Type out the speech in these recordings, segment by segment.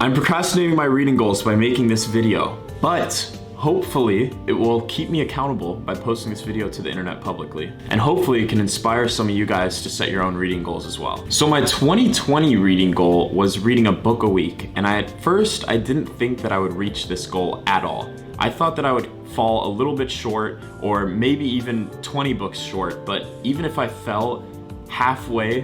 I'm procrastinating my reading goals by making this video, but hopefully it will keep me accountable by posting this video to the internet publicly. And hopefully it can inspire some of you guys to set your own reading goals as well. So my 2020 reading goal was reading a book a week. And at first, I didn't think that I would reach this goal at all. I thought that I would fall a little bit short, or maybe even 20 books short. But even if I fell halfway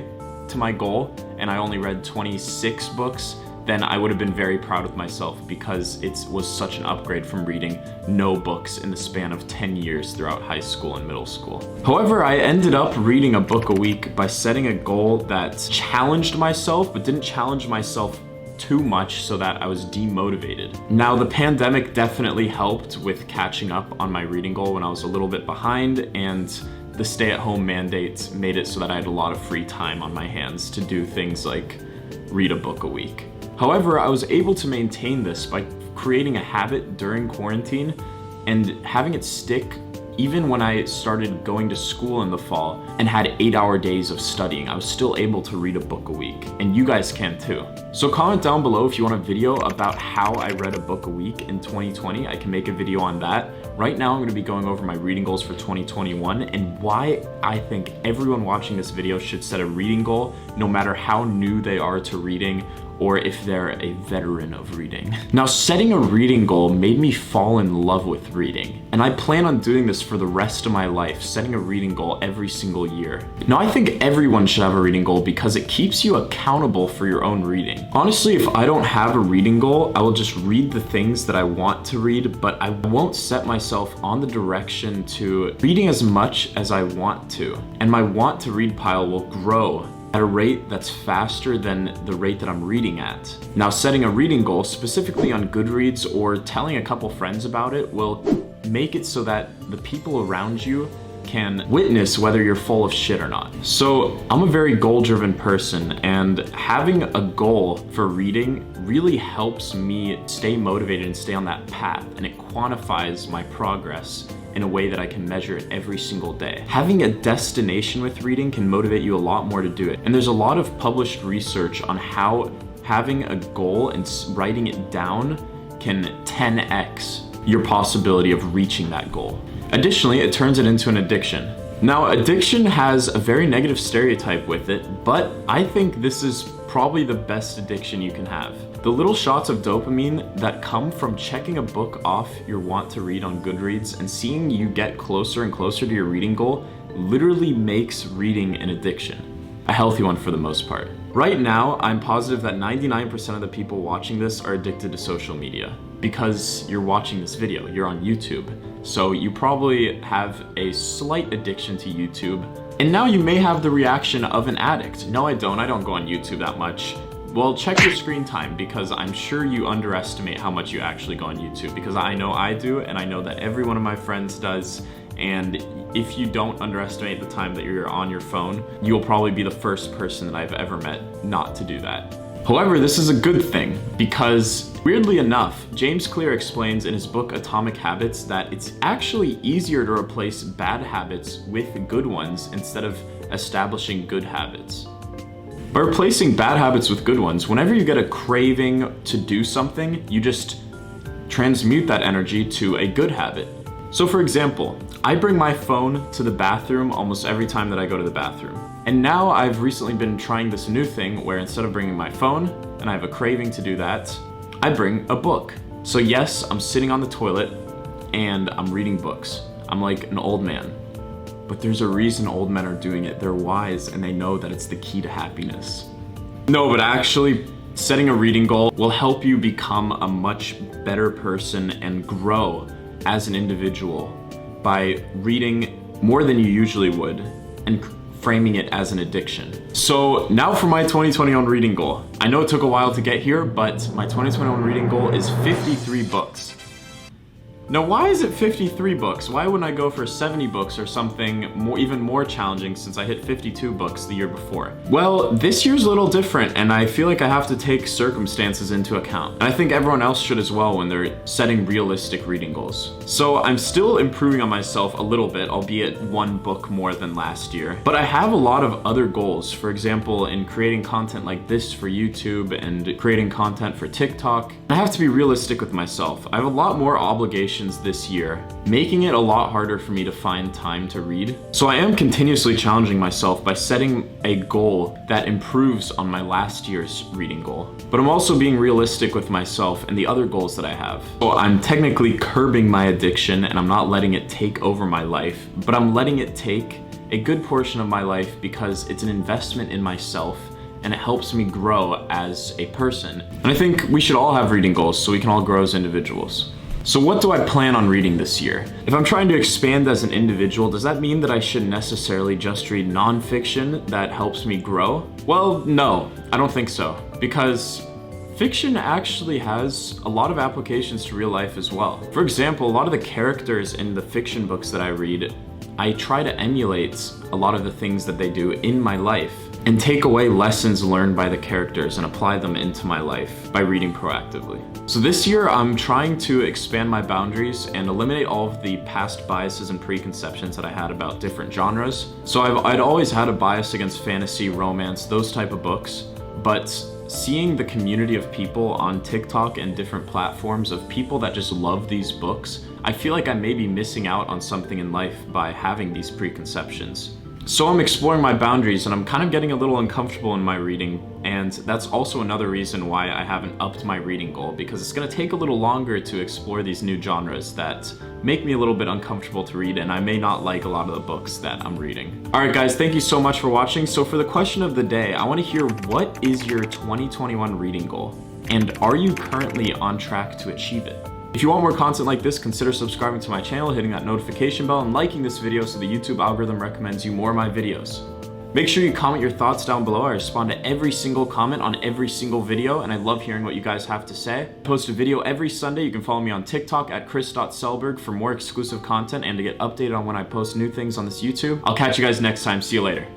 to my goal and I only read 26 books, then I would have been very proud of myself because it was such an upgrade from reading no books in the span of 10 years throughout high school and middle school. However, I ended up reading a book a week by setting a goal that challenged myself, but didn't challenge myself too much so that I was demotivated. Now, the pandemic definitely helped with catching up on my reading goal when I was a little bit behind, and the stay-at-home mandate made it so that I had a lot of free time on my hands to do things like read a book a week. However, I was able to maintain this by creating a habit during quarantine and having it stick even when I started going to school in the fall and had 8-hour days of studying. I was still able to read a book a week, and you guys can too. So comment down below if you want a video about how I read a book a week in 2020. I can make a video on that. Right now I'm going to be going over my reading goals for 2021 and why I think everyone watching this video should set a reading goal, no matter how new they are to reading or if they're a veteran of reading. Now, setting a reading goal made me fall in love with reading, and I plan on doing this for the rest of my life, setting a reading goal every single year. Now, I think everyone should have a reading goal because it keeps you accountable for your own reading. Honestly, if I don't have a reading goal, I will just read the things that I want to read, but I won't set myself on the direction to reading as much as I want to. And my want to read pile will grow at a rate that's faster than the rate that I'm reading at. Now, setting a reading goal, specifically on Goodreads or telling a couple friends about it, will make it so that the people around you can witness whether you're full of shit or not. So I'm a very goal-driven person, and having a goal for reading really helps me stay motivated and stay on that path, and it quantifies my progress in a way that I can measure it every single day. Having a destination with reading can motivate you a lot more to do it. And there's a lot of published research on how having a goal and writing it down can 10x your possibility of reaching that goal. Additionally, it turns it into an addiction. Now, addiction has a very negative stereotype with it, but I think this is probably the best addiction you can have. The little shots of dopamine that come from checking a book off your want to read on Goodreads and seeing you get closer and closer to your reading goal literally makes reading an addiction. A healthy one for the most part. Right now, I'm positive that 99% of the people watching this are addicted to social media because you're watching this video, you're on YouTube. So you probably have a slight addiction to YouTube. And now you may have the reaction of an addict. No, I don't go on YouTube that much. Well, check your screen time, because I'm sure you underestimate how much you actually go on YouTube, because I know I do, and I know that every one of my friends does. And if you don't underestimate the time that you're on your phone, you'll probably be the first person that I've ever met not to do that. However, this is a good thing because, weirdly enough, James Clear explains in his book Atomic Habits that it's actually easier to replace bad habits with good ones instead of establishing good habits. By replacing bad habits with good ones, whenever you get a craving to do something, you just transmute that energy to a good habit. So for example, I bring my phone to the bathroom almost every time that I go to the bathroom. And now I've recently been trying this new thing where instead of bringing my phone, and I have a craving to do that, I bring a book. So yes, I'm sitting on the toilet and I'm reading books. I'm like an old man. But there's a reason old men are doing it. They're wise and they know that it's the key to happiness. No, but actually, setting a reading goal will help you become a much better person and grow as an individual by reading more than you usually would and framing it as an addiction. So now for my 2021 reading goal. I know it took a while to get here, but my 2021 reading goal is 53 books. Now, why is it 53 books? Why wouldn't I go for 70 books or something even more challenging since I hit 52 books the year before? Well, this year's a little different, and I feel like I have to take circumstances into account. And I think everyone else should as well when they're setting realistic reading goals. So I'm still improving on myself a little bit, albeit one book more than last year. But I have a lot of other goals. For example, in creating content like this for YouTube and creating content for TikTok, I have to be realistic with myself. I have a lot more obligations this year, making it a lot harder for me to find time to read. So I am continuously challenging myself by setting a goal that improves on my last year's reading goal. But I'm also being realistic with myself and the other goals that I have. So I'm technically curbing my addiction and I'm not letting it take over my life, but I'm letting it take a good portion of my life because it's an investment in myself and it helps me grow as a person. And I think we should all have reading goals so we can all grow as individuals. So what do I plan on reading this year? If I'm trying to expand as an individual, does that mean that I should necessarily just read nonfiction that helps me grow? Well, no, I don't think so. Because fiction actually has a lot of applications to real life as well. For example, a lot of the characters in the fiction books that I read, I try to emulate a lot of the things that they do in my life and take away lessons learned by the characters and apply them into my life by reading proactively. So this year, I'm trying to expand my boundaries and eliminate all of the past biases and preconceptions that I had about different genres. So I'd always had a bias against fantasy, romance, those type of books, but seeing the community of people on TikTok and different platforms of people that just love these books, I feel like I may be missing out on something in life by having these preconceptions. So I'm exploring my boundaries and I'm kind of getting a little uncomfortable in my reading, and that's also another reason why I haven't upped my reading goal, because it's going to take a little longer to explore these new genres that make me a little bit uncomfortable to read, and I may not like a lot of the books that I'm reading. Alright guys, thank you so much for watching. So for the question of the day, I want to hear, what is your 2021 reading goal? And are you currently on track to achieve it? If you want more content like this, consider subscribing to my channel, hitting that notification bell, and liking this video so the YouTube algorithm recommends you more of my videos. Make sure you comment your thoughts down below. I respond to every single comment on every single video, and I love hearing what you guys have to say. I post a video every Sunday. You can follow me on TikTok at chris.selberg for more exclusive content and to get updated on when I post new things on this YouTube. I'll catch you guys next time. See you later.